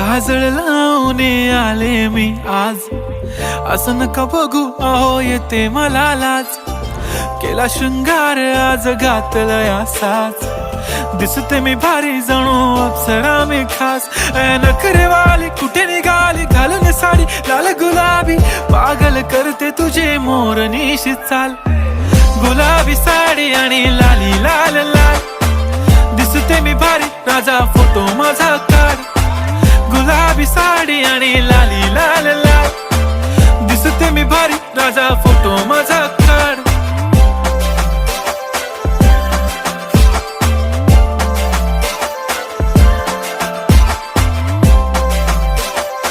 काजळ लावून आले मी आज, असं नका बघू अहो येते मला लाज. केला शृंगार आज घातला साज, दिसते मी भारी जणू अप्सरा मी खास. नखरेवाली कुठे निघाली घालून साडी लाल गुलाबी, पागल करते तुझे मोरनीशी चाल. गुलाबी साडी आणि लाली लाल लाल, दिसते मी भारी राजा फोटो माझा काढ. गुलाबी साडी आणि लाली लाल लाल, दिसते मी भारी राजा फोटो माझा.